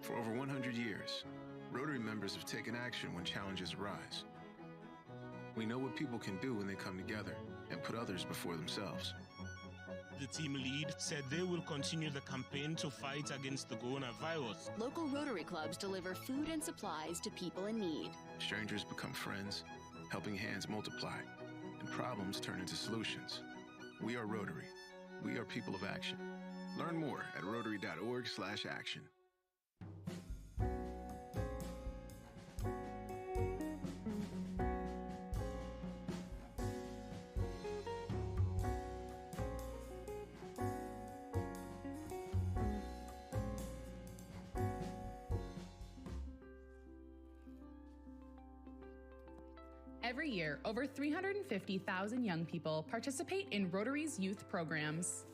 For over 100 years, Rotary members have taken action when challenges arise. We know what people can do when they come together and put others before themselves. The team lead said they will continue the campaign to fight against the coronavirus. Local Rotary clubs deliver food and supplies to people in need. Strangers become friends, helping hands multiply, and problems turn into solutions. We are Rotary. We are people of action. Learn more at rotary.org/action. Every year, over 350,000 young people participate in Rotary's youth programs.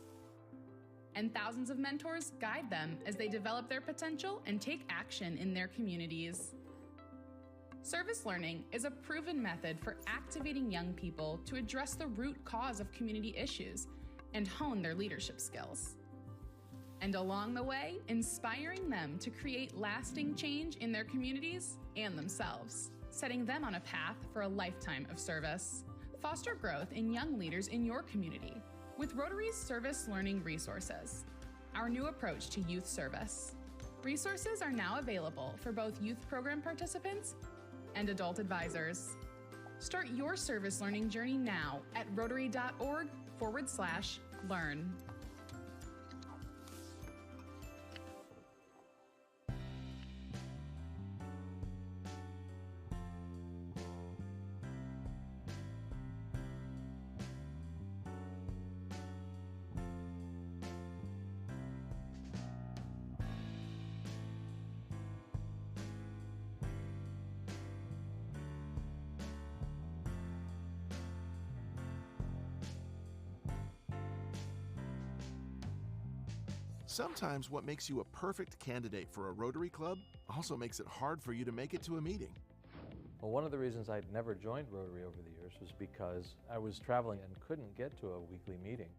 And thousands of mentors guide them as they develop their potential and take action in their communities. Service learning is a proven method for activating young people to address the root cause of community issues and hone their leadership skills. And along the way, inspiring them to create lasting change in their communities and themselves, setting them on a path for a lifetime of service. Foster growth in young leaders in your community with Rotary's service learning resources, our new approach to youth service. Resources are now available for both youth program participants and adult advisors. Start your service learning journey now at rotary.org/learn. Sometimes what makes you a perfect candidate for a Rotary Club also makes it hard for you to make it to a meeting. Well, one of the reasons I'd never joined Rotary over the years was because I was traveling and couldn't get to a weekly meeting.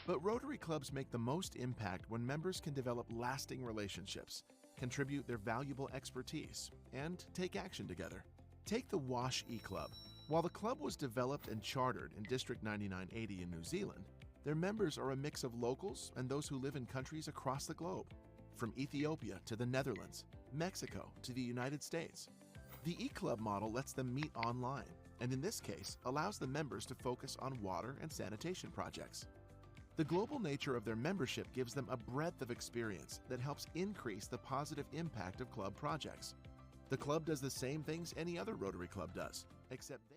But Rotary clubs make the most impact when members can develop lasting relationships, contribute their valuable expertise, and take action together. Take the Wash E-Club. While the club was developed and chartered in District 9980 in New Zealand, their members are a mix of locals and those who live in countries across the globe, from Ethiopia to the Netherlands, Mexico to the United States. The E-Club model lets them meet online, and in this case, allows the members to focus on water and sanitation projects. The global nature of their membership gives them a breadth of experience that helps increase the positive impact of club projects. The club does the same things any other Rotary club does, except they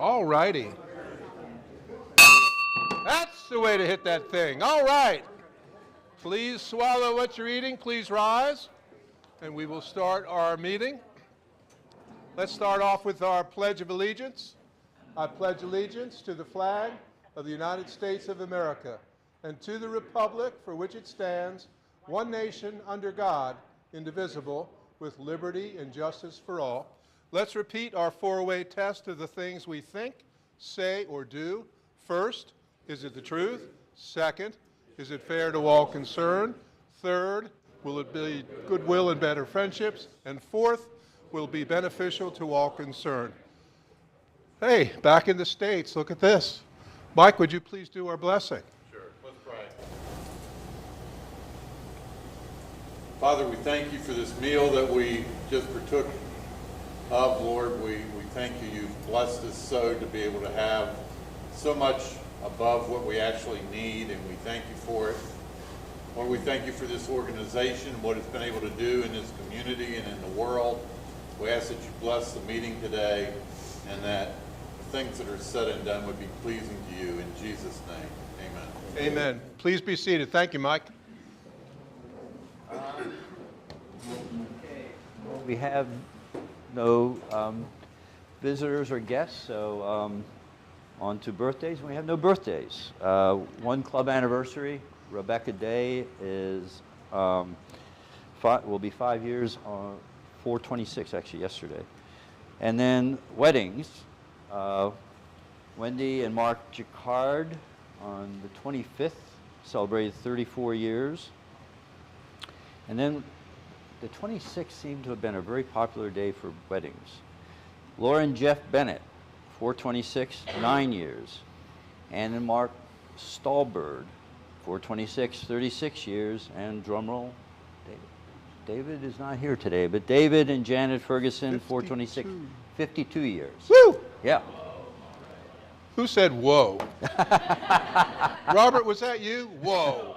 All righty. That's the way to hit that thing. All right. Please swallow what you're eating. Please rise. And we will start our meeting. Let's start off with our Pledge of Allegiance. I pledge allegiance to the flag of the United States of America and to the republic for which it stands, one nation under God, indivisible, with liberty and justice for all. Let's repeat our four-way test of the things we think, say, or do. First, is it the truth? Second, is it fair to all concerned? Third, will it be goodwill and better friendships? And fourth, will it be beneficial to all concerned? Hey, back in the States, look at this. Mike, would you please do our blessing? Sure. Let's pray. Father, we thank you for this meal that we just partook of, Lord. We thank you. You've blessed us so to be able to have so much above what we actually need, and we thank you for it. Lord, we thank you for this organization, what it's been able to do in this community and in the world. We ask that you bless the meeting today and that the things that are said and done would be pleasing to you. In Jesus' name, amen. Amen. Please be seated. Thank you, Mike. We have no visitors or guests, so on to birthdays. We have no birthdays. One club anniversary. Rebecca Day is will be 5 years on 4/26, actually yesterday. And then weddings. Wendy and Mark Jacquard on the 25th celebrated 34 years. And then the 26th seemed to have been a very popular day for weddings. Laura and Jeff Bennett, 4/26, 9 years. Ann and Mark Stallbird, 4/26, 36 years. And drumroll, David is not here today, but David and Janet Ferguson, 4/26, 52 years. Woo! Yeah. Who said whoa? Robert, was that you? Whoa.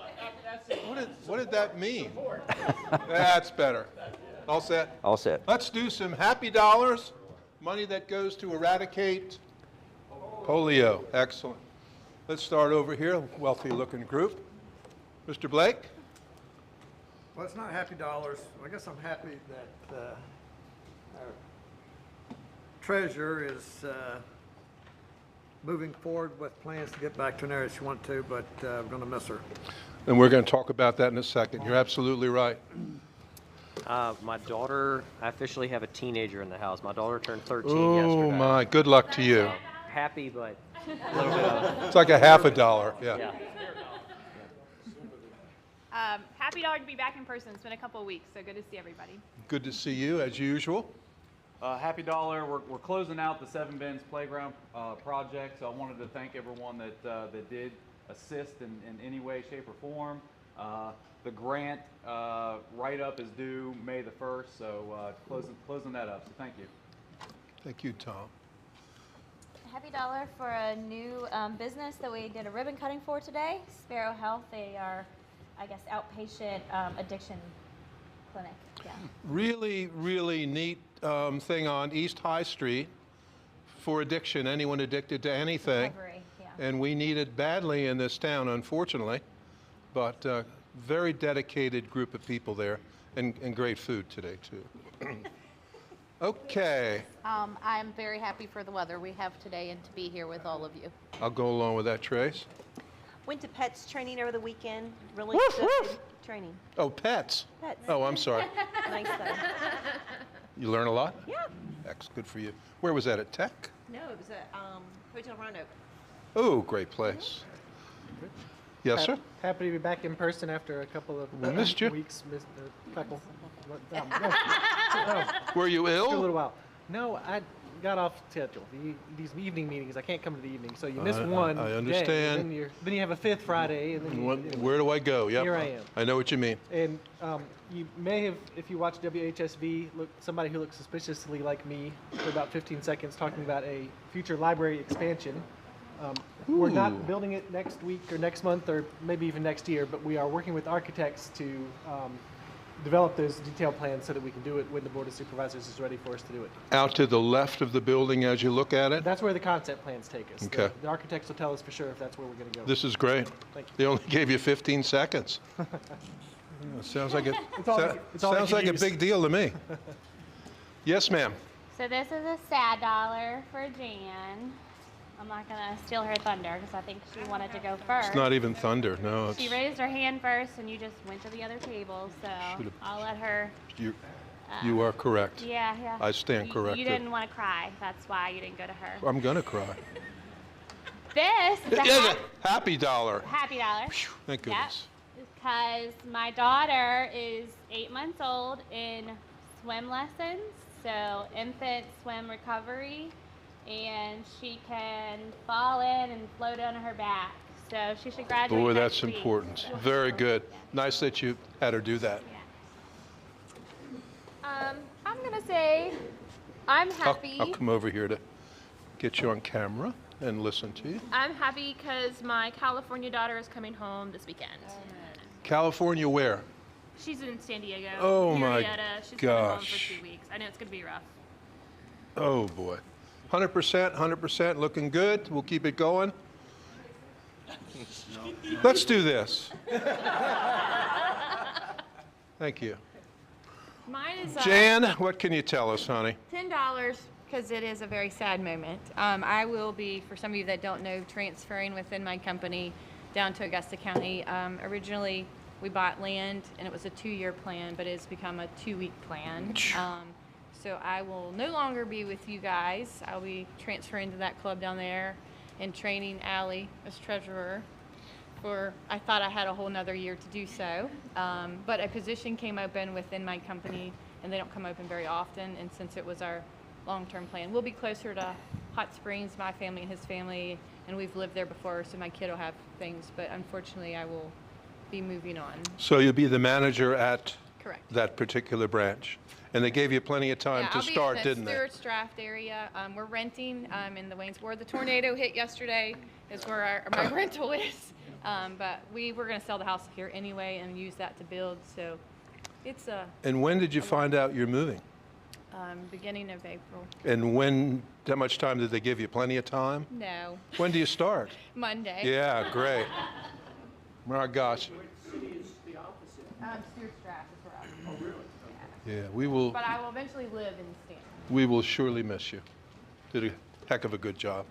What did that mean? That's better. All set? All set. Let's do some happy dollars, money that goes to eradicate polio. Excellent. Let's start over here, wealthy looking group. Mr. Blake? Well, it's not happy dollars. I guess I'm happy that our treasurer is moving forward with plans to get back to an area she wanted to, but we're going to miss her. And we're going to talk about that in a second. You're absolutely right. My daughter, I officially have a teenager in the house. My daughter turned 13 Oh yesterday. my, good luck to you. Happy, but a little bit of... It's like a half a dollar, yeah. Happy dollar to be back in person. It's been a couple of weeks, so good to see everybody. Good to see you, as usual. Happy dollar. We're closing out the Seven Bends Playground project, so I wanted to thank everyone that did assist in any way, shape, or form. The grant write-up is due May the 1st, so closing that up. So thank you. Thank you, Tom. Happy dollar for a new business that we did a ribbon cutting for today. Sparrow Health. They are, I guess, outpatient addiction clinic. Yeah. Really, really neat thing on East High Street for addiction, anyone addicted to anything. Recovery, yeah. And we need it badly in this town, unfortunately. But very dedicated group of people there, and great food today, too. Okay. I'm very happy for the weather we have today and to be here with all of you. I'll go along with that, Trace. Went to PETS training over the weekend. Really good training. Oh, pets. Pets. Oh, I'm sorry. Nice though. You learn a lot? Yeah. Good for you. Where was that, at Tech? No, it was at Hotel Roanoke. Oh, great place. Yes, sir? Happy to be back in person after a couple of We missed you. weeks. Couple. Were you ill? For a little while. No, I got off schedule. These evening meetings, I can't come to the evening, so you miss one. I day, understand. and then you have a fifth Friday, and then Where do I go? Yep. Here I am. I know what you mean. And you may have, if you watch WHSV, somebody who looks suspiciously like me for about 15 seconds talking about a future library expansion. We're not building it next week or next month or maybe even next year, but we are working with architects to develop those detailed plans so that we can do it when the Board of Supervisors is ready for us to do it. Out to the left of the building as you look at it? That's where the concept plans take us. Okay. The architects will tell us for sure if that's where we're going to go. This is great. Thank They only gave you 15 seconds. Sounds like sounds like a big deal to me. Yes, ma'am. So this is a sad dollar for Jan. I'm not going to steal her thunder because I think she wanted to go first. It's not even thunder, no. She raised her hand first and you just went to the other table, so I'll let her. You are correct. Yeah. I stand corrected. You didn't want to cry. That's why you didn't go to her. I'm going to cry. This is a happy dollar. happy dollar. Thank goodness. Because my daughter is 8 months old in swim lessons, so infant swim recovery, and she can fall in and float on her back. So she should graduate Boy, next that's week. important. Very good. Nice that you had her do that. I'm going to say I'm happy. I'll come over here to get you on camera and listen to you. I'm happy because my California daughter is coming home this weekend. California where? She's in San Diego. Oh, my She's coming home for gosh. 2 weeks. I know it's going to be rough. Oh, boy. 100%, looking good. We'll keep it going. Let's do this. Thank you. Mine is Jan, what can you tell us, honey? $10 because it is a very sad moment. I will be, for some of you that don't know, transferring within my company down to Augusta County. Originally, we bought land and it was a 2-year plan, but it's become a 2-week plan. So I will no longer be with you guys. I'll be transferring to that club down there and training Allie as treasurer. I thought I had a whole nother year to do so, but a position came open within my company, and they don't come open very often. And since it was our long-term plan, we'll be closer to Hot Springs, my family and his family, and we've lived there before, so my kid will have things. But unfortunately, I will be moving on. So you'll be the manager at Correct. that particular branch. And they gave you plenty of time to start, didn't they? I'll be in the Stewart's Draft area. We're renting in the Waynes, where the tornado hit yesterday is where my rental is. But we were going to sell the house here anyway and use that to build. So it's a. And when did you find out you're moving? Beginning of April. And how much time did they give you? Plenty of time? No. When do you start? Monday. Yeah, great. My gosh. Stewart's Draft is where I'm. Oh, really? Yeah, we will. But I will eventually live in Stanton. We will surely miss you. Did a heck of a good job.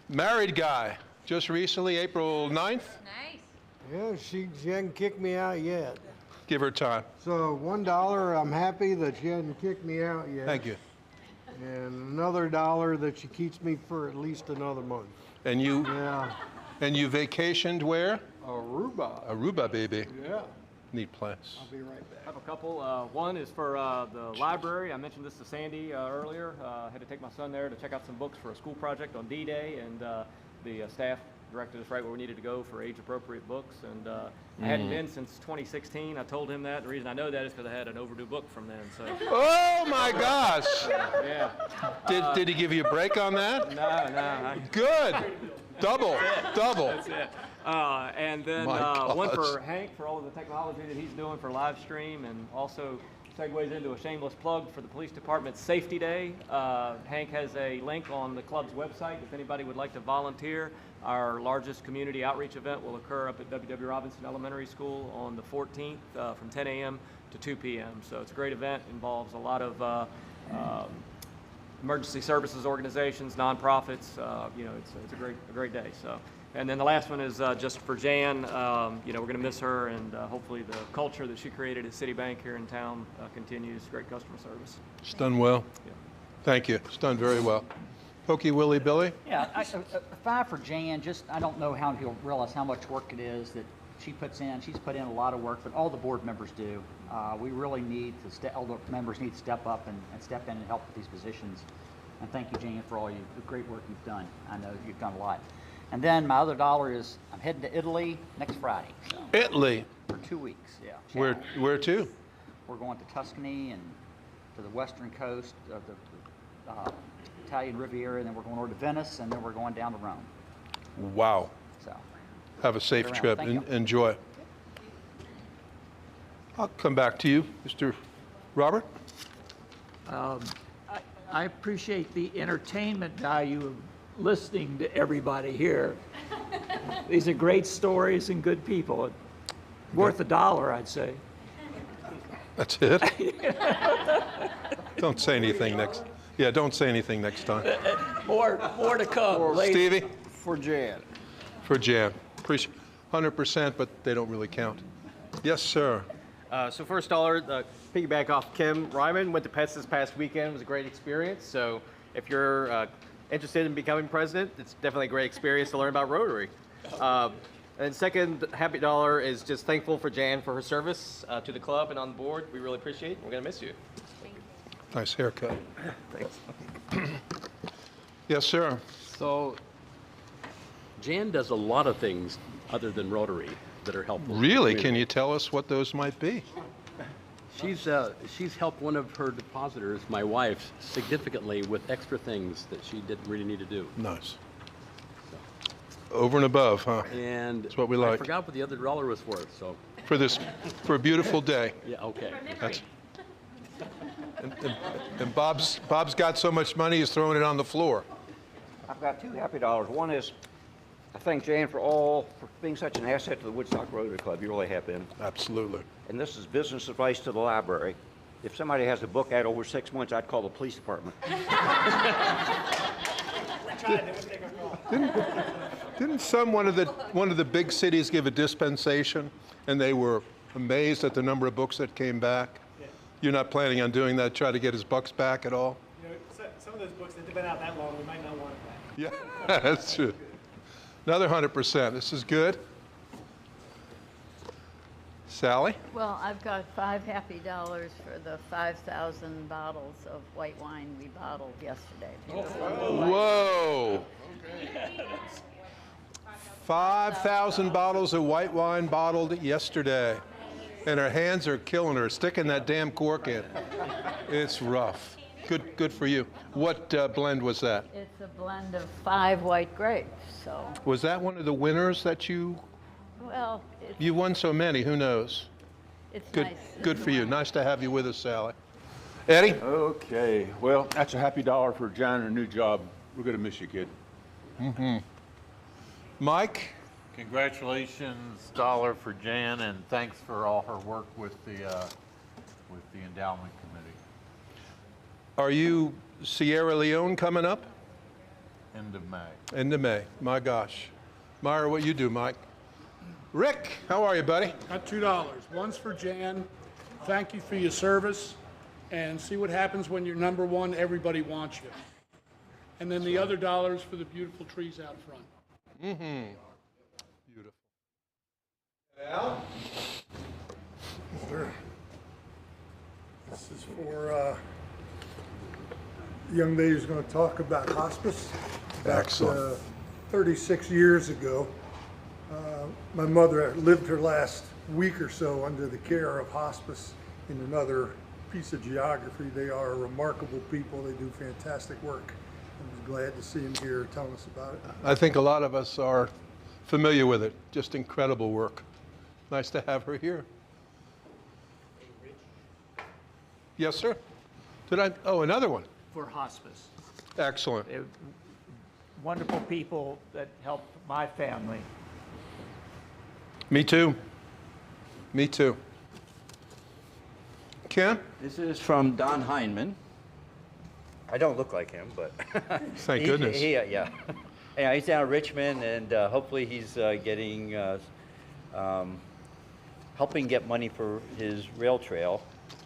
Married guy, just recently, April 9th. Nice. Yeah, she hasn't kicked me out yet. Give her time. So $1, I'm happy that she hasn't kicked me out yet. Thank you. And another $1 that she keeps me for at least another month. And you? Yeah. And you vacationed where? Aruba. Aruba, baby. Yeah. Neat place. I'll be right back. I have a couple. One is for the library. I mentioned this to Sandy earlier. I had to take my son there to check out some books for a school project on D-Day, and the staff directed us right where we needed to go for age-appropriate books. And I hadn't been since 2016. I told him that. The reason I know that is because I had an overdue book from then. So. Oh my gosh! Yeah. Did he give you a break on that? No. Good. Double. That's it. And then one for Hank for all of the technology that he's doing for live stream, and also segues into a shameless plug for the police department's Safety Day. Hank has a link on the club's website if anybody would like to volunteer. Our largest community outreach event will occur up at W.W. Robinson Elementary School on the 14th from 10 a.m. to 2 p.m. So it's a great event. Involves a lot of emergency services organizations, nonprofits. It's a great day. So. And then the last one is just for Jan. We're going to miss her, and hopefully the culture that she created at Citibank here in town continues. Great customer service. It's done well. Yeah. Thank you. It's done very well. Pokey Willie Billy? Yeah, a 5 for Jan. I don't know how he'll realize how much work it is that she puts in. She's put in a lot of work, but all the board members do. We really need all the members need to step up and step in and help with these positions. And thank you, Jan, for all the great work you've done. I know you've done a lot. And then my other $1 is I'm heading to Italy next Friday. So Italy? For 2 weeks, yeah. Where to? We're going to Tuscany and to the western coast of the Italian Riviera, and then we're going over to Venice, and then we're going down to Rome. Wow. So have a safe trip. Thank you. Enjoy. I'll come back to you, Mr. Robert. I appreciate the entertainment value of listening to everybody here. These are great stories and good people. Worth $1, I'd say. That's it? Don't say anything next. Yeah, don't say anything next time. More to come. Stevie? For Jan. For Jan. Appreciate 100%, but they don't really count. Yes, sir. So first $1, piggyback off Kim Ryman, went to Pets this past weekend. It was a great experience. So if you're interested in becoming president, it's definitely a great experience to learn about Rotary. And second, happy $1 is just thankful for Jan for her service to the club and on the board. We really appreciate it. We're going to miss you. Nice haircut. Thanks. Yes, sir. So Jan does a lot of things other than Rotary that are helpful. Really? Can you tell us what those might be? She's helped one of her depositors, my wife, significantly with extra things that she didn't really need to do. Nice. Over and above, huh? And that's what we I like. forgot what the other dollar was worth, so. For a beautiful day. Yeah, okay. And Bob's got so much money, he's throwing it on the floor. I've got two happy dollars. One is I thank Jan for being such an asset to the Woodstock Rotary Club. You really have been. Absolutely. And this is business advice to the library. If somebody has a book out over 6 months, I'd call the police department. Didn't one of the big cities give a dispensation, and they were amazed at the number of books that came back? Yeah. You're not planning on doing that, try to get his bucks back at all? You know, some of those books that have been out that long, we might not want it back. Yeah, that's true. Another 100%. This is good. Sally? Well, I've got $5 happy dollars for the 5,000 bottles of white wine we bottled yesterday. Whoa. 5,000 bottles of white wine bottled yesterday. And her hands are killing her, sticking that damn cork in. It's rough. Good for you. What blend was that? It's a blend of 5 white grapes, so. Was that one of the winners that you? Well, You won so many, who knows? it's Good, nice. good for you. Nice to have you with us, Sally. Eddie? Okay, well, that's a happy dollar for John and a new job. We're gonna miss you, kid. Mm-hmm. Mike? Congratulations, dollar for Jan, and thanks for all her work with the endowment committee. Are you Sierra Leone coming up? End of May. End of May. My gosh. Myra, what you do, Mike? Rick, how are you, buddy? Got $2. One's for Jan. Thank you for your service. And see what happens when you're number one, everybody wants you. And then the other $1's for the beautiful trees out front. Mm-hmm. Beautiful. Al? Sure. This is for a young lady who's going to talk about hospice. Excellent. 36 years ago, my mother lived her last week or so under the care of hospice in another piece of geography. They are remarkable people. They do fantastic work. I was glad to see him here telling us about it. I think a lot of us are familiar with it. Just incredible work. Nice to have her here. Yes, sir? Oh, another one. For hospice. Excellent. They're wonderful people that help my family. Me too. Me too. Ken? This is from Don Heineman. I don't look like him, but Thank goodness. Yeah, he's down in Richmond, and hopefully he's getting helping get money for his rail trail.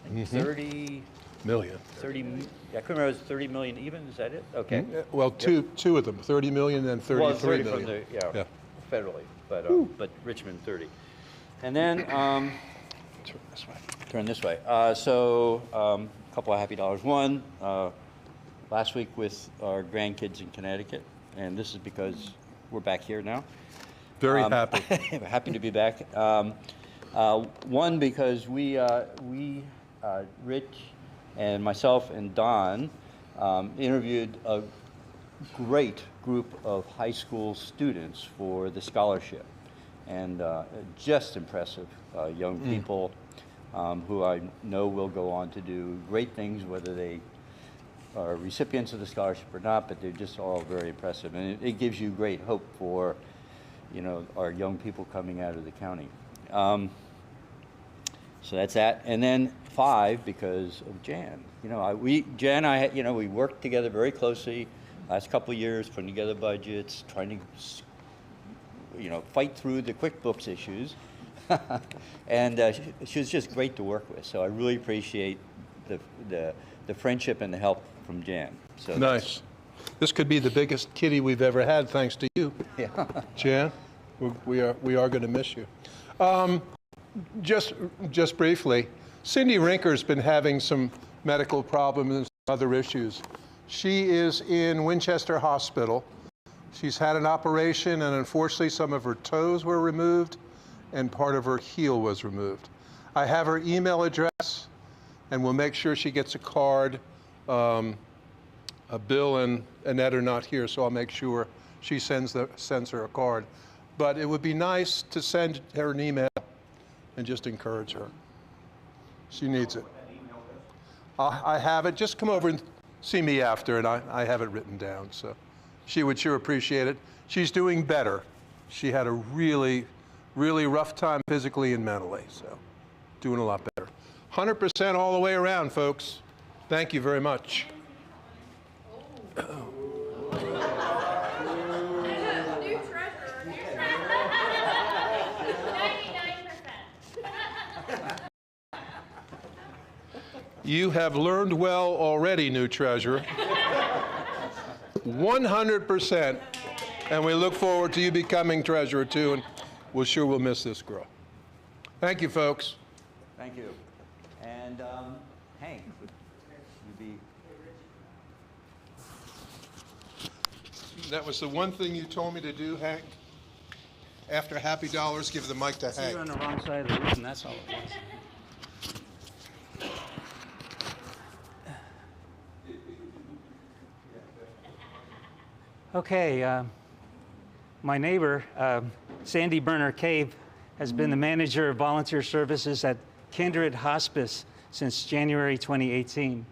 Mhm. 30 million. 30. I couldn't remember. It was 30 million even. Is that it? Okay. Well, two of them, 30 million and 33 well, 30 million. from the, yeah, federally, but Richmond 30. And then turn this way. Turn this way. So a couple of happy dollars. One, last week with our grandkids in Connecticut, and this is because we're back here now. Very happy. Happy to be back. One, because we Rich and myself and Don interviewed a great group of high school students for the scholarship, and just impressive young people who I know will go on to do great things, whether they are recipients of the scholarship or not, but they're just all very impressive, and it gives you great hope for, you know, our young people coming out of the county. So that's that, and then 5 because of Jan. You know, Jan and I, you know, we worked together very closely last couple of years, putting together budgets, trying to, you know, fight through the QuickBooks issues, and she was just great to work with. So I really appreciate the friendship and the help from Jan. So nice. This could be the biggest kitty we've ever had, thanks to you. Yeah. Jan, we are going to miss you. Just briefly, Cindy Rinker's been having some medical problems and some other issues. She is in Winchester Hospital. She's had an operation, and unfortunately some of her toes were removed and part of her heel was removed. I have her email address. and we'll make sure she gets a card. Bill and Annette are not here, so I'll make sure she sends her a card. But it would be nice to send her an email and just encourage her. She needs it. I have it. Just come over and see me after, and I have it written down. So she would sure appreciate it. She's doing better. She had a really, really rough time physically and mentally, so doing a lot better. 100% all the way around, folks. Thank you very much. You have learned well already, new treasurer. 100%. And we look forward to you becoming treasurer too, and we'll miss this girl. Thank you, folks. Thank you. And Hank, would you be... That was the one thing you told me to do, Hank? After Happy Dollars, give the mic to Hank. You're on the wrong side of the room, that's all it was. Okay, my neighbor, Sandy Berner Cave, has been the manager of volunteer services at Kindred Hospice since January 2018.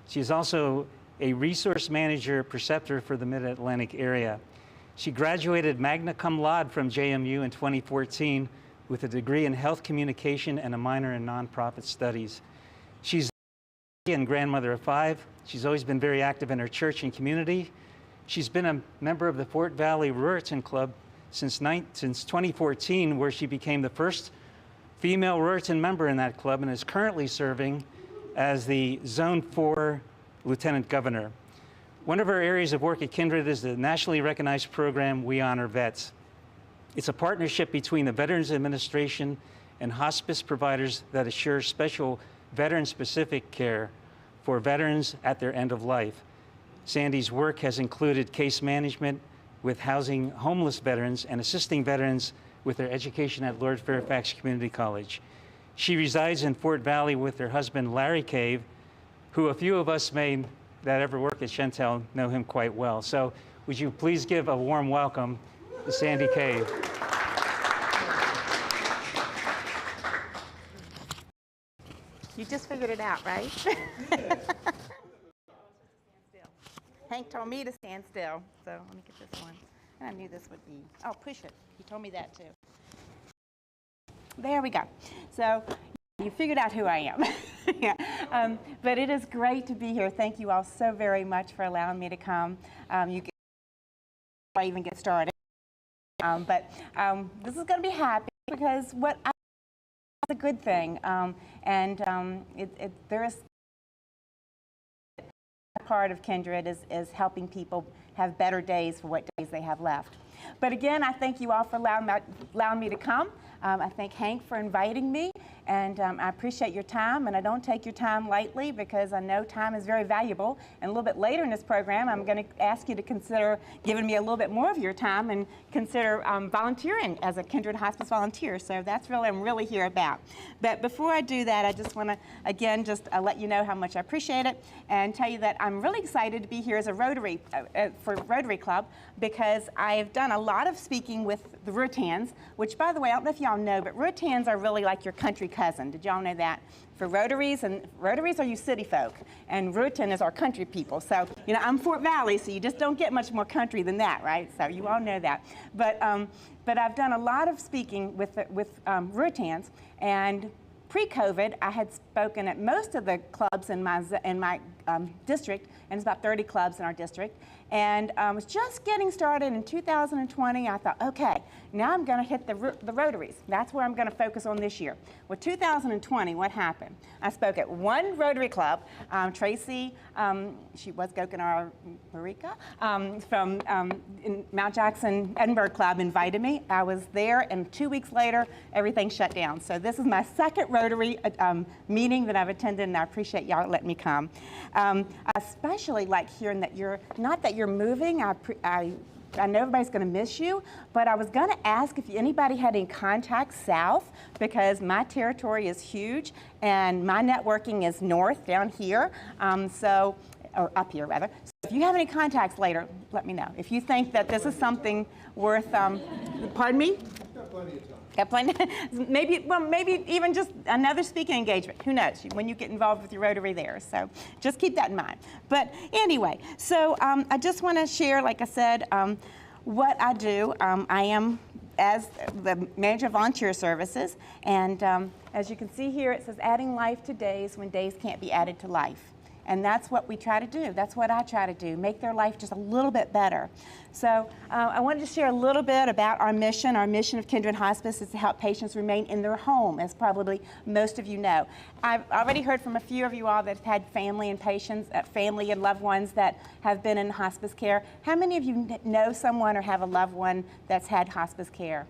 She's also a resource manager preceptor for the Mid-Atlantic area. She graduated magna cum laude from JMU in 2014 with a degree in health communication and a minor in nonprofit studies. She's a grandmother of 5. She's always been very active in her church and community. She's been a member of the Fort Valley Ruritan Club since 2014, where she became the first female Ruritan member in that club and is currently serving as the Zone 4 Lieutenant Governor. One of our areas of work at Kindred is the nationally recognized program, We Honor Vets. It's a partnership between the Veterans Administration and hospice providers that assures special veteran-specific care for veterans at their end of life. Sandy's work has included case management with housing homeless veterans and assisting veterans with their education at Lord Fairfax Community College. She resides in Fort Valley with her husband, Larry Cave, who a few of us that ever work at Chantel know him quite well. So would you please give a warm welcome to Sandy Cave. You just figured it out, right? Hank told me to stand still, so let me get this one. And I knew this would be, oh, push it. He told me that too. There we go. So you figured out who I am. Yeah. But it is great to be here. Thank you all so very much for allowing me to come. You can even get started. But this is going to be happy because what I is a good thing. There is part of Kindred is helping people have better days for what days they have left. But again, I thank you all for allowing me to come. I thank Hank for inviting me, and I appreciate your time, and I don't take your time lightly because I know time is very valuable. And a little bit later in this program, I'm going to ask you to consider giving me a little bit more of your time and consider volunteering as a Kindred Hospice volunteer. So that's really what I'm really here about. But before I do that, I just want to, again, just let you know how much I appreciate it and tell you that I'm really excited to be here as a Rotary, for Rotary Club, because I've done a lot of speaking with the Ruritans, which, by the way, I don't know if y'all know, but Ruritans are really like your country cousin. Did y'all know that? For Rotaries, and Rotaries are you city folk, and Ruritan is our country people. So, you know, I'm Fort Valley, so you just don't get much more country than that, right? So you all know that. But I've done a lot of speaking with Ruritans, and pre-COVID, I had spoken at most of the clubs in my district, and it's about 30 clubs in our district. And I was just getting started in 2020. I thought, okay, now I'm going to hit the Rotaries. That's where I'm going to focus on this year. Well, 2020, what happened? I spoke at one Rotary Club. Tracy, she was Gokenara Marika, from Mount Jackson Edinburgh Club invited me. I was there, and 2 weeks later, everything shut down. So this is my second Rotary meeting that I've attended, and I appreciate y'all letting me come. I especially like hearing that not that you're moving. I I know everybody's going to miss you, but I was going to ask if anybody had any contacts south, because my territory is huge and my networking is north down here, or up here rather. So if you have any contacts later, let me know. If you think that this is something worth, pardon me? Got plenty. maybe even just another speaking engagement. Who knows? When you get involved with your Rotary there. So just keep that in mind. But anyway, so I just want to share, like I said, what I do. I am as the manager of volunteer services, and as you can see here, it says adding life to days when days can't be added to life. And that's what we try to do. That's what I try to do, make their life just a little bit better. So I wanted to share a little bit about our mission. Our mission of Kindred Hospice is to help patients remain in their home, as probably most of you know. I've already heard from a few of you all that have had family and patients, family and loved ones that have been in hospice care. How many of you know someone or have a loved one that's had hospice care?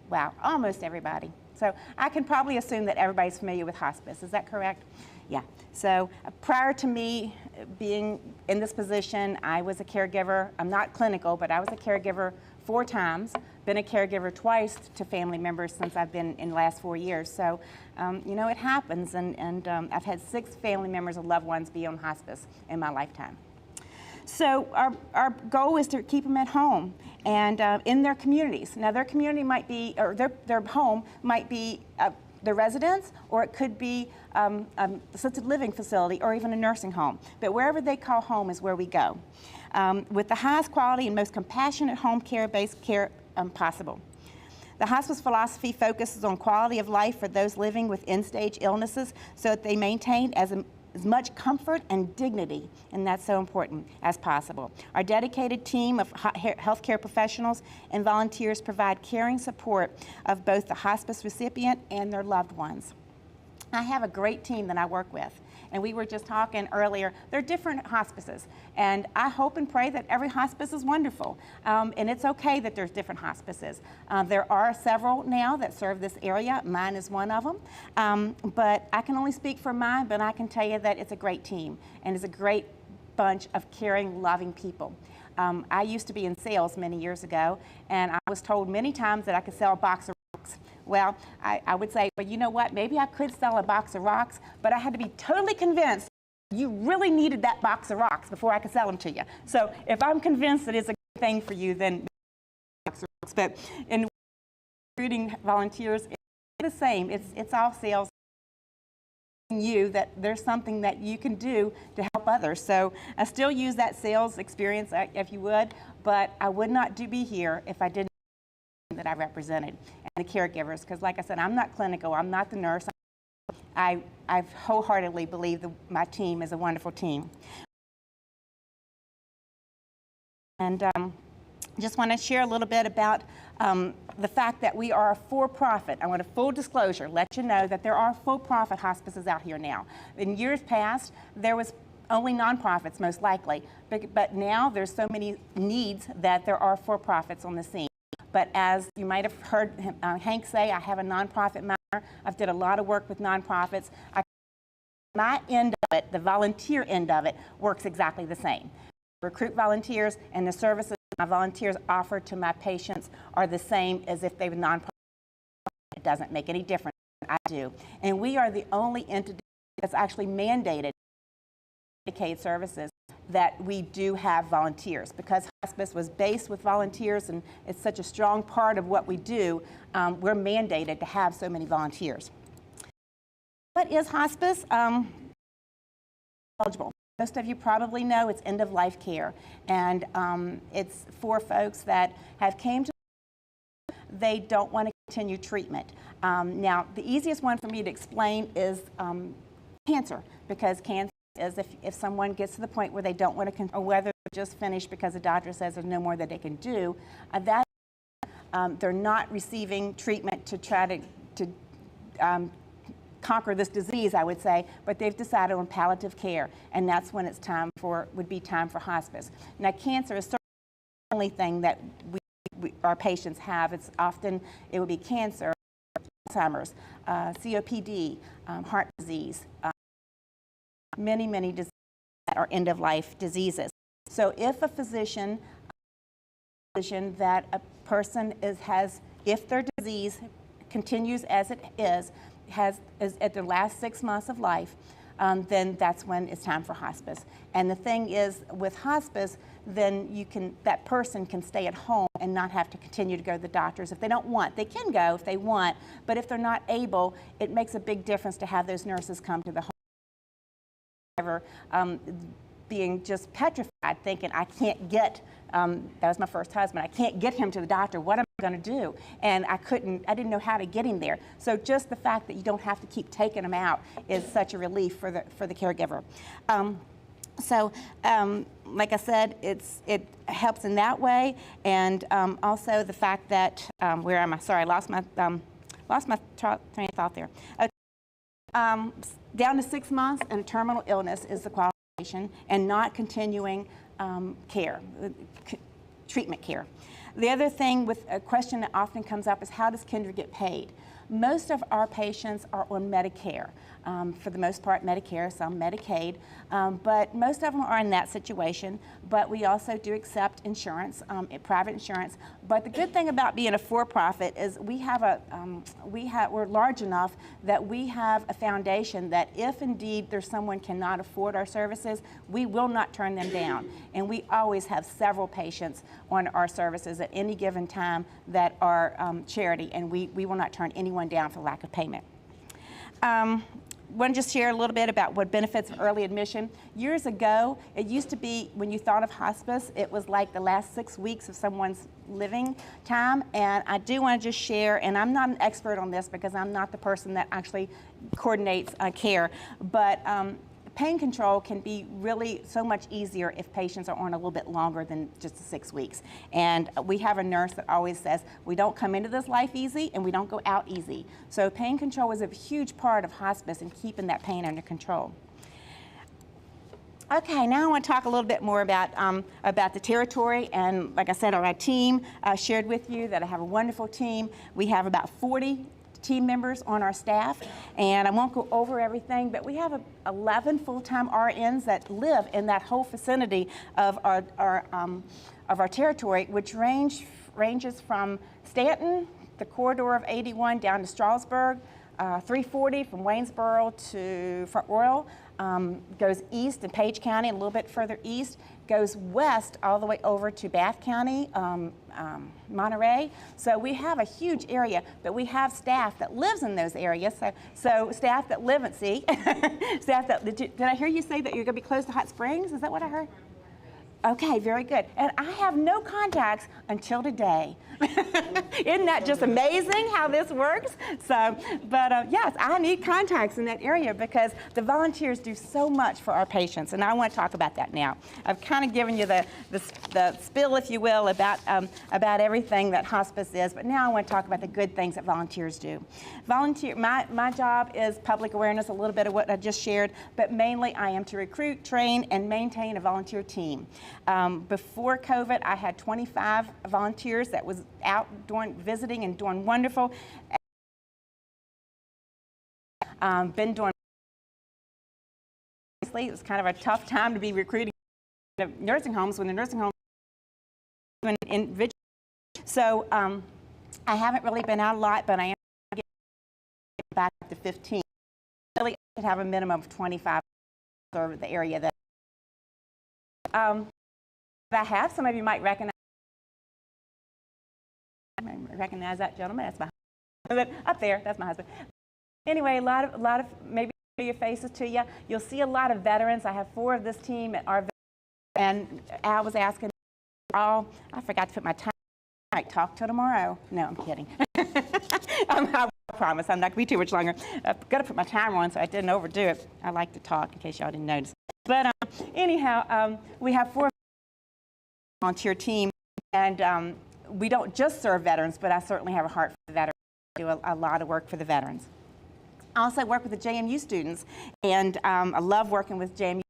Wow, almost everybody. So I can probably assume that everybody's familiar with hospice. Is that correct? Yeah. So prior to me being in this position, I was a caregiver. I'm not clinical, but I was a caregiver 4 times, been a caregiver twice to family members since I've been in the last 4 years. So, you know, it happens, and I've had 6 family members of loved ones be on hospice in my lifetime. So our goal is to keep them at home and in their communities. Now, their community might be, or their home might be their residence, or it could be assisted living facility, or even a nursing home. But wherever they call home is where we go, with the highest quality and most compassionate home care-based care possible. The hospice philosophy focuses on quality of life for those living with end-stage illnesses so that they maintain as much comfort and dignity, and that's so important, as possible. Our dedicated team of healthcare professionals and volunteers provide caring support of both the hospice recipient and their loved ones. I have a great team that I work with, and we were just talking earlier, they're different hospices, and I hope and pray that every hospice is wonderful, and it's okay that there's different hospices. There are several now that serve this area. Mine is one of them, but I can only speak for mine, but I can tell you that it's a great team, and it's a great bunch of caring, loving people. I used to be in sales many years ago, and I was told many times that I could sell a box of rocks. Well, I would say, well, you know what, maybe I could sell a box of rocks, but I had to be totally convinced you really needed that box of rocks before I could sell them to you. So if I'm convinced that it's a good thing for you, then box of rocks. But in recruiting volunteers, it's the same. It's all sales. You that there's something that you can do to help others. So I still use that sales experience, if you would, but I would not be here if I didn't that I represented and the caregivers, because like I said, I'm not clinical, I'm not the nurse. I wholeheartedly believe that my team is a wonderful team. And just want to share a little bit about the fact that we are a for-profit. I want a full disclosure, let you know that there are for-profit hospices out here now. In years past, there was only nonprofits most likely, but now there's so many needs that there are for-profits on the scene. But as you might have heard Hank say, I have a nonprofit minor. I've did a lot of work with nonprofits. My end of it, the volunteer end of it, works exactly the same. Recruit volunteers, and the services my volunteers offer to my patients are the same as if they were nonprofit. It doesn't make any difference. I do. And we are the only entity that's actually mandated Medicaid services that we do have volunteers. Because hospice was based with volunteers and it's such a strong part of what we do, we're mandated to have so many volunteers. What is hospice? Eligible. Most of you probably know it's end-of-life care, and it's for folks that have came to they don't want to continue treatment. Now, the easiest one for me to explain is cancer, because cancer is if someone gets to the point where they don't want to, or whether they're just finished because the doctor says there's no more that they can do, that they're not receiving treatment to try to conquer this disease, I would say, but they've decided on palliative care, and that's when it's would be time for hospice. Now, cancer is certainly the only thing that our patients have. It's often, it would be cancer, Alzheimer's, COPD, heart disease, many diseases that are end-of-life diseases. So if a physician decision that a person has, if their disease continues as it is at their last 6 months of life, then that's when it's time for hospice. And the thing is, with hospice, then that person can stay at home and not have to continue to go to the doctors if they don't want. They can go if they want, but if they're not able, it makes a big difference to have those nurses come to the home. Being just petrified, thinking, I can't get, that was my first husband, I can't get him to the doctor, what am I going to do? And I didn't know how to get him there. So just the fact that you don't have to keep taking him out is such a relief for the caregiver. Like I said, it helps in that way, and also the fact that, where am I? Sorry, I lost my train of thought there. Down to 6 months and a terminal illness is the qualification, and not continuing treatment care. The other thing with a question that often comes up is, how does Kindred get paid? Most of our patients are on Medicare. For the most part, Medicare, some Medicaid, but most of them are in that situation. But we also do accept insurance, private insurance. But the good thing about being a for-profit is we're large enough that we have a foundation that if indeed there's someone cannot afford our services, we will not turn them down. And we always have several patients on our services at any given time that are charity, and we will not turn anyone down for lack of payment. Want to just share a little bit about what benefits of early admission. Years ago, it used to be, when you thought of hospice, it was like the last 6 weeks of someone's living time. And I do want to just share, and I'm not an expert on this because I'm not the person that actually coordinates care, but pain control can be really so much easier if patients are on a little bit longer than just 6 weeks. And we have a nurse that always says, we don't come into this life easy and we don't go out easy. So pain control is a huge part of hospice and keeping that pain under control. Okay, now I want to talk a little bit more about the territory, and like I said, our team shared with you that I have a wonderful team. We have about 40 team members on our staff, and I won't go over everything, but we have 11 full-time RNs that live in that whole vicinity of our territory, which ranges from Stanton, the corridor of 81, down to Strasburg, 340 from Waynesboro to Front Royal, goes east in Page County, and a little bit further east, goes west all the way over to Bath County, Monterey. So we have a huge area, but we have staff that lives in those areas. So staff that live at sea, staff that, did I hear you say that you're going to be close to Hot Springs? Is that what I heard? Okay, very good. And I have no contacts until today. Isn't that just amazing how this works? So, but yes, I need contacts in that area because the volunteers do so much for our patients, and I want to talk about that now. I've kind of given you the spill, if you will, about everything that hospice is, but now I want to talk about the good things that volunteers do. My job is public awareness, a little bit of what I just shared, but mainly I am to recruit, train, and maintain a volunteer team. Before COVID, I had 25 volunteers that was out visiting and doing wonderful. Been doing, it was kind of a tough time to be recruiting nursing homes when the nursing homes in vigil. So I haven't really been out a lot, but I am getting back to 15. Really, I should have a minimum of 25 over the area that I have. Some of you might recognize that gentleman. That's my husband. Up there, that's my husband. Anyway, a lot of maybe your faces to you. You'll see a lot of veterans. I have 4 of this team that are veterans, and Al was asking, I forgot to put my time. I might talk till tomorrow. No, I'm kidding. I promise I'm not going to be too much longer. I've got to put my timer on so I didn't overdo it. I like to talk, in case y'all didn't notice. But anyhow, we have 4 volunteer team, and we don't just serve veterans, but I certainly have a heart for the veterans. I do a lot of work for the veterans. I also work with the JMU students, and I love working with JMU.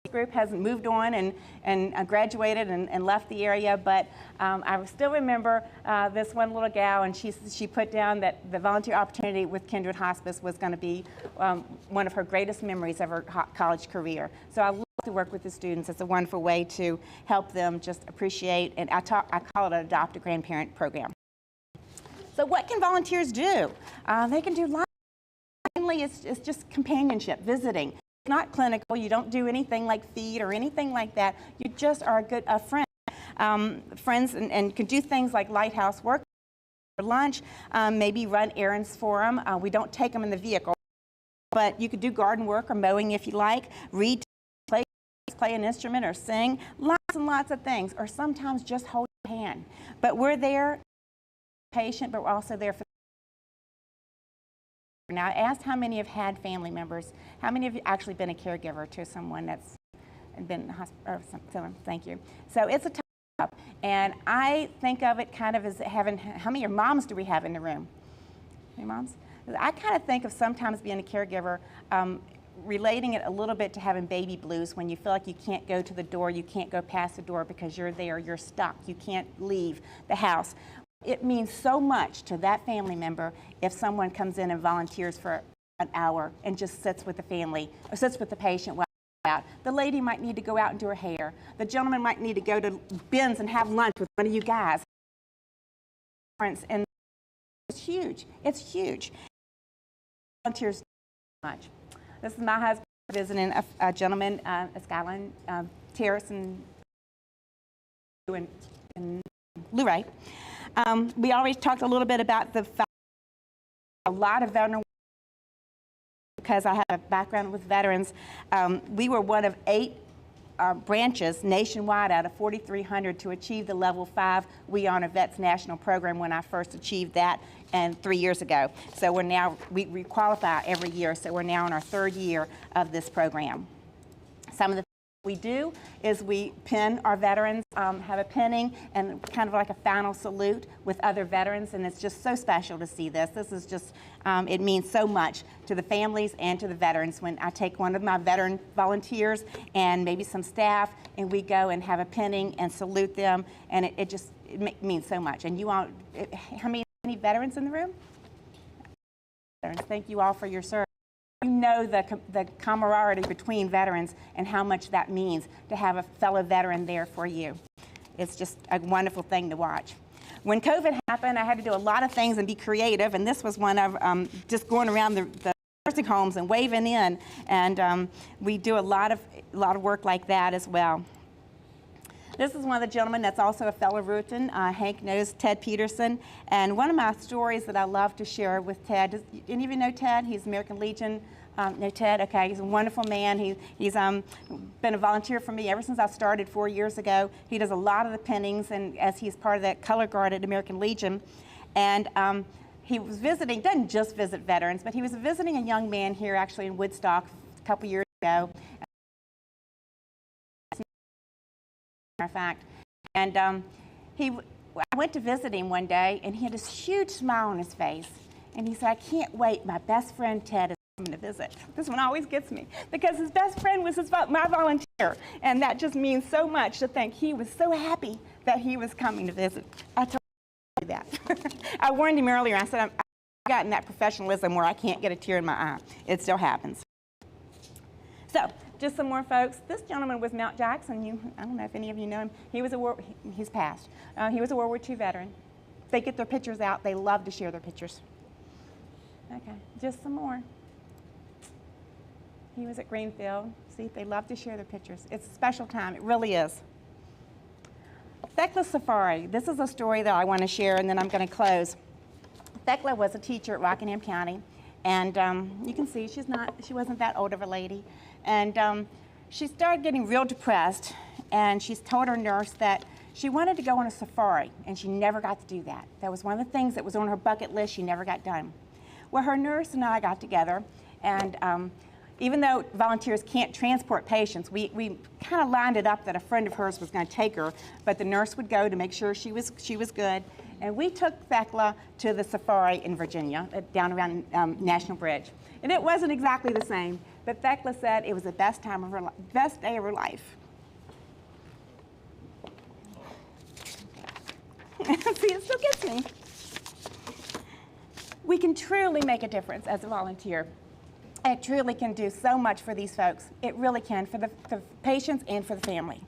The group has moved on and graduated and left the area, but I still remember this one little gal, and she put down that the volunteer opportunity with Kindred Hospice was going to be one of her greatest memories of her college career. So I love to work with the students. It's a wonderful way to help them just appreciate, and I call it an adopt a grandparent program. So what can volunteers do? They can do lots. Mainly it's just companionship, visiting. It's not clinical. You don't do anything like feed or anything like that. You just are a friend. Friends and can do things like lighthouse work for lunch, maybe run errands for them. We don't take them in the vehicle, but you could do garden work or mowing if you like, read, play an instrument or sing, lots and lots of things, or sometimes just hold your hand. But we're there, patient, but we're also there for. Now, I asked how many have had family members. How many have you actually been a caregiver to someone that's been in hospital? Thank you. So it's a tough job, and I think of it kind of as having, how many moms do we have in the room? Any moms? I kind of think of sometimes being a caregiver, relating it a little bit to having baby blues, when you feel like you can't go to the door, you can't go past the door because you're there, you're stuck, you can't leave the house. It means so much to that family member if someone comes in and volunteers for an hour and just sits with the family, or sits with the patient while they're out. The lady might need to go out and do her hair. The gentleman might need to go to Ben's and have lunch with one of you guys. And it's huge. It's huge. Volunteers so much. This is my husband visiting a gentleman at Skyline Terrace in Luray. We already talked a little bit about a lot of veteran, because I have a background with veterans. We were one of 8 branches nationwide out of 4,300 to achieve the level 5 We Honor Vets national program when I first achieved that, and 3 years ago. So we're now, we qualify every year, so we're now in our 3rd year of this program. Some of the we do is we pin our veterans, have a pinning and kind of like a final salute with other veterans, and it's just so special to see this. This is just, it means so much to the families and to the veterans when I take one of my veteran volunteers and maybe some staff, and we go and have a pinning and salute them, and it means so much. And you all, how many veterans in the room? Veterans, thank you all for your service. You know the camaraderie between veterans and how much that means to have a fellow veteran there for you. It's just a wonderful thing to watch. When COVID happened, I had to do a lot of things and be creative, and this was one of just going around the nursing homes and waving in, and we do a lot of work like that as well. This is one of the gentlemen that's also a fellow Rutan. Hank knows Ted Peterson. And one of my stories that I love to share with Ted, does any of you know Ted? He's American Legion. Know Ted? Okay, he's a wonderful man. He's been a volunteer for me ever since I started 4 years ago. He does a lot of the pinnings, and as he's part of that color guard at American Legion. And he was visiting, doesn't just visit veterans, but he was visiting a young man here actually in Woodstock a couple years ago. Matter of fact, and I went to visit him one day, and he had this huge smile on his face, and he said, "I can't wait. My best friend Ted is coming to visit." This one always gets me because his best friend was my volunteer, and that just means so much to think he was so happy that he was coming to visit. I told him that. I warned him earlier. I said, I've gotten that professionalism where I can't get a tear in my eye. It still happens. So. Just some more folks. This gentleman was Mount Jackson. I don't know if any of you know him. He's passed. He was a World War II veteran. They get their pictures out. They love to share their pictures. Okay, just some more. He was at Greenfield. See, they love to share their pictures. It's a special time. It really is. Thecla Safari. This is a story that I want to share, and then I'm going to close. Thecla was a teacher at Rockingham County, and you can see she wasn't that old of a lady. And she started getting real depressed, and she told her nurse that she wanted to go on a safari, and she never got to do that. That was one of the things that was on her bucket list she never got done. Well, her nurse and I got together, and even though volunteers can't transport patients, we kind of lined it up that a friend of hers was going to take her, but the nurse would go to make sure she was good. And we took Thecla to the safari in Virginia, down around National Bridge. And it wasn't exactly the same, but Thecla said it was the best day of her life. See, it still gets me. We can truly make a difference as a volunteer. It truly can do so much for these folks. It really can, for the patients and for the family.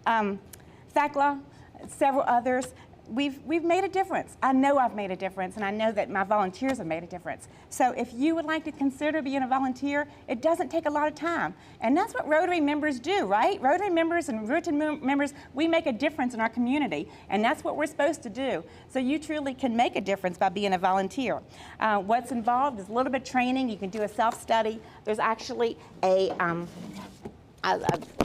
Thakla, several others, we've made a difference. I know I've made a difference, and I know that my volunteers have made a difference. So if you would like to consider being a volunteer, it doesn't take a lot of time. And that's what Rotary members do, right? Rotary members and Rotary members, we make a difference in our community, and that's what we're supposed to do. So you truly can make a difference by being a volunteer. What's involved is a little bit of training. You can do a self-study. There's actually a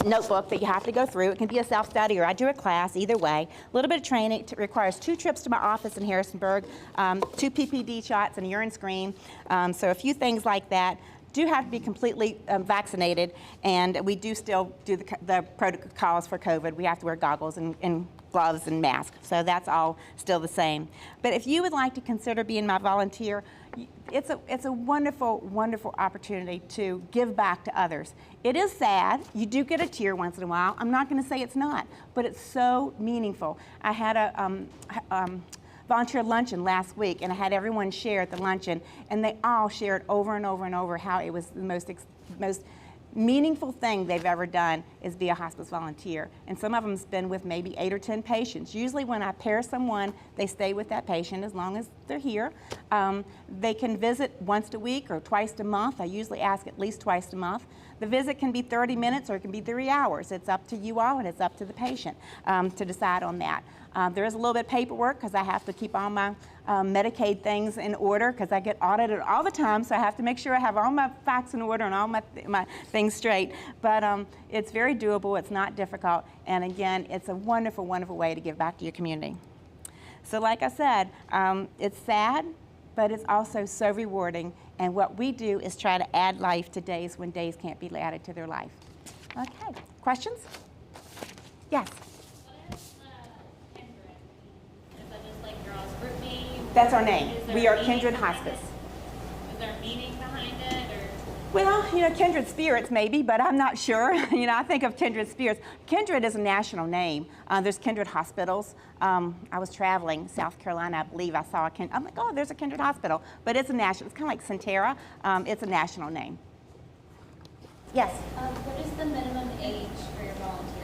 notebook that you have to go through. It can be a self-study or I do a class, either way. A little bit of training. It requires 2 trips to my office in Harrisonburg, 2 PPD shots and a urine screen. So a few things like that. Do have to be completely vaccinated, and we do still do the protocols for COVID. We have to wear goggles and gloves and masks, so that's all still the same. But if you would like to consider being my volunteer, it's a wonderful, wonderful opportunity to give back to others. It is sad. You do get a tear once in a while. I'm not going to say it's not, but it's so meaningful. I had a volunteer luncheon last week, and I had everyone share at the luncheon, and they all shared over and over and over how it was the most meaningful thing they've ever done is be a hospice volunteer. And some of them spend with maybe 8 or 10 patients. Usually when I pair someone, they stay with that patient as long as they're here. They can visit once a week or twice a month. I usually ask at least twice a month. The visit can be 30 minutes or it can be 3 hours. It's up to you all, and it's up to the patient to decide on that. There is a little bit of paperwork because I have to keep all my Medicaid things in order because I get audited all the time, so I have to make sure I have all my facts in order and all my things straight. But it's very doable. It's not difficult. And again, it's a wonderful, wonderful way to give back to your community. So like I said, it's sad, but it's also so rewarding. And what we do is try to add life to days when days can't be added to their life. Okay, questions? Yes? That's our name. We are Kindred Hospice. Is there a meaning behind it, or? Well, you know, Kindred Spirits maybe, but I'm not sure. You know, I think of Kindred Spirits. Kindred is a national name. There's Kindred Hospitals. I was traveling South Carolina, I believe I saw a Kindred. I'm like, oh, there's a Kindred Hospital. But it's a national, it's kind of like Centera. It's a national name. Yes? What is the minimum age for your volunteers?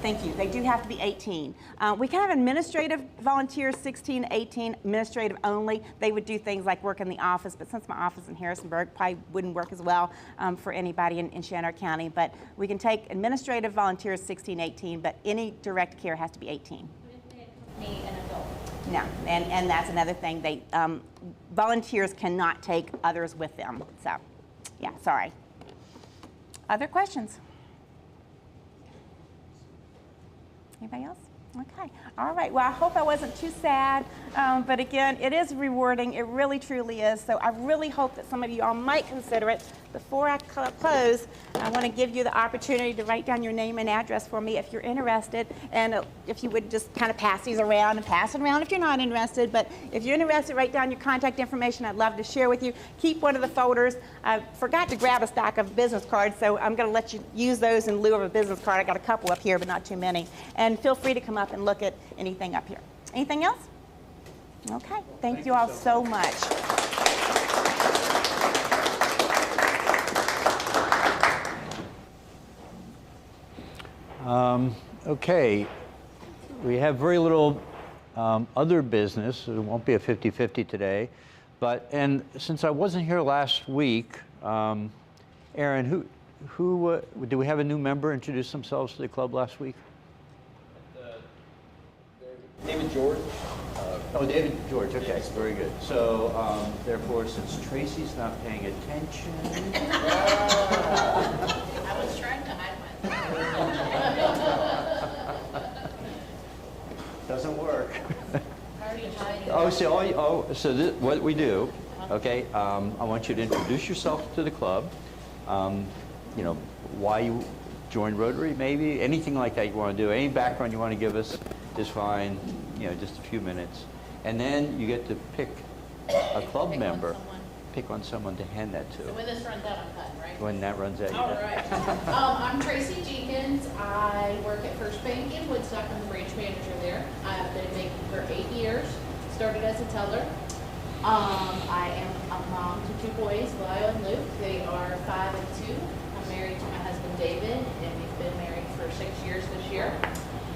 Thank you. They do have to be 18. We can have administrative volunteers, 16, 18, administrative only. They would do things like work in the office, but since my office in Harrisonburg probably wouldn't work as well for anybody in Shannon County. But we can take administrative volunteers, 16, 18, but any direct care has to be 18. An adult. No, and that's another thing. They volunteers cannot take others with them. So, yeah, sorry. Other questions? Anybody else? Okay. All right. Well, I hope I wasn't too sad. But again, it is rewarding. It really, truly is. So I really hope that some of you all might consider it. Before I close, I want to give you the opportunity to write down your name and address for me if you're interested. And if you would just kind of pass these around and pass it around if you're not interested. But if you're interested, write down your contact information. I'd love to share with you. Keep one of the folders. I forgot to grab a stack of business cards, so I'm going to let you use those in lieu of a business card. I got a couple up here, but not too many. And feel free to come up and look at anything up here. Anything else? Okay. Thank you all so much. Okay, we have very little other business. It won't be a 50-50 today. And since I wasn't here last week, Aaron, who do we have a new member introduce themselves to the club last week? David George. Oh, David George. Okay, yes. Very good. So, therefore, since Tracy's not paying attention. I was trying to hide Doesn't work. myself. So what we do, okay, I want you to introduce yourself to the club, you know, why you joined Rotary, maybe, anything like that you want to do, any background you want to give us is fine, you know, just a few minutes. And then you get to pick a club member, pick on someone to hand that to. So when this runs out, I'm done, right? When that runs out, All right. I'm Tracy Jenkins. I work at First Bank in Woodstock. I'm the branch manager there. I've been banking for 8 years. Started as a teller. I am a mom to two boys, Lyle and Luke. They are 5 and 2. I'm married to my husband David, and we've been married for 6 years this year.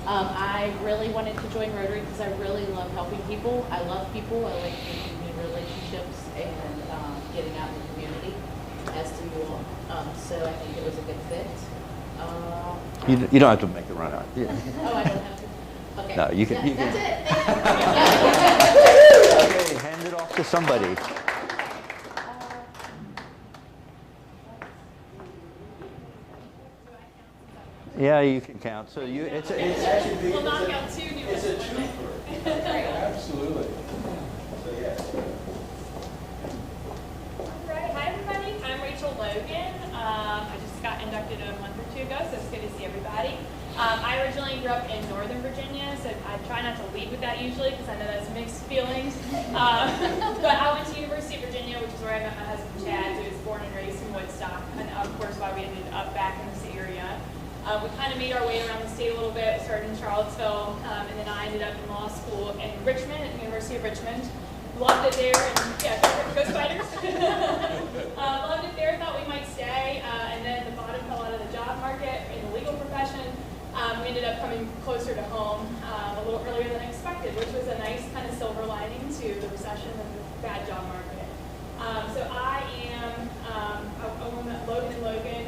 I really wanted to join Rotary because I really love helping people. I love people. I like making new relationships and getting out in the community, as do you all. So I think it was a good fit. You don't have to make the run out. Yeah. Oh, I don't have to? Okay. No, you can. Yeah, You can. that's it. Okay, hand it off to somebody. Yeah, you can count. So you, it's actually. We'll knock out 2 new ones. Absolutely. So, yes. Right. Hi, everybody. I'm Rachel Logan. I just got inducted a month or 2 ago, so it's good to see everybody. I originally grew up in Northern Virginia, so I try not to lead with that usually because I know that's mixed feelings. But I went to University of Virginia, which is where I met my husband Chad, who was born and raised in Woodstock, and of course why we ended up back in this area. We kind of made our way around the state a little bit. We started in Charlottesville, and then I ended up in law school in Richmond, at the University of Richmond. Loved it there, and yeah, go Spiders. Loved it there, thought we might stay, and then the bottom fell out of the job market in the legal profession. We ended up coming closer to home a little earlier than expected, which was a nice kind of silver lining to the recession and the bad job market. So I am a woman at Logan & Logan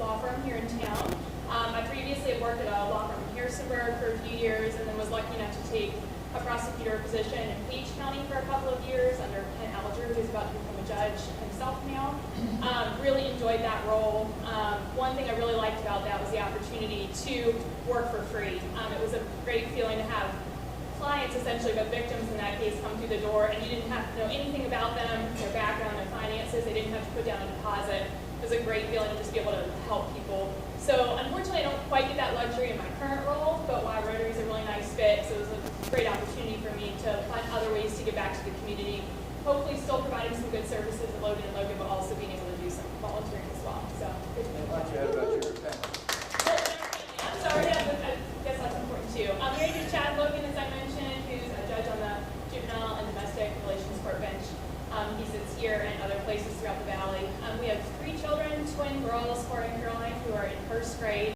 law firm here in town. I previously had worked at a law firm in Harrisonburg for a few years and then was lucky enough to take a prosecutor position in Page County for a couple of years under Ken Alger, who's about to become a judge himself now. Really enjoyed that role. One thing I really liked about that was the opportunity to work for free. It was a great feeling to have clients, essentially, but victims in that case, come through the door and you didn't have to know anything about them, their background, their finances. They didn't have to put down a deposit. It was a great feeling to just be able to help people. So unfortunately, I don't quite get that luxury in my current role, but why Rotary is a really nice fit. So it was a great opportunity for me to find other ways to give back to the community. Hopefully still providing some good services at Logan & Logan, but also being able to do some volunteering as well. So good to meet you. I'm sorry, I guess that's important too. I'm married to Chad Logan, as I mentioned, who's a judge on the Juvenile and Domestic Relations Court bench. He sits here and other places throughout the valley. We have 3 children, twin girls, 4 and Caroline, who are in 1st grade.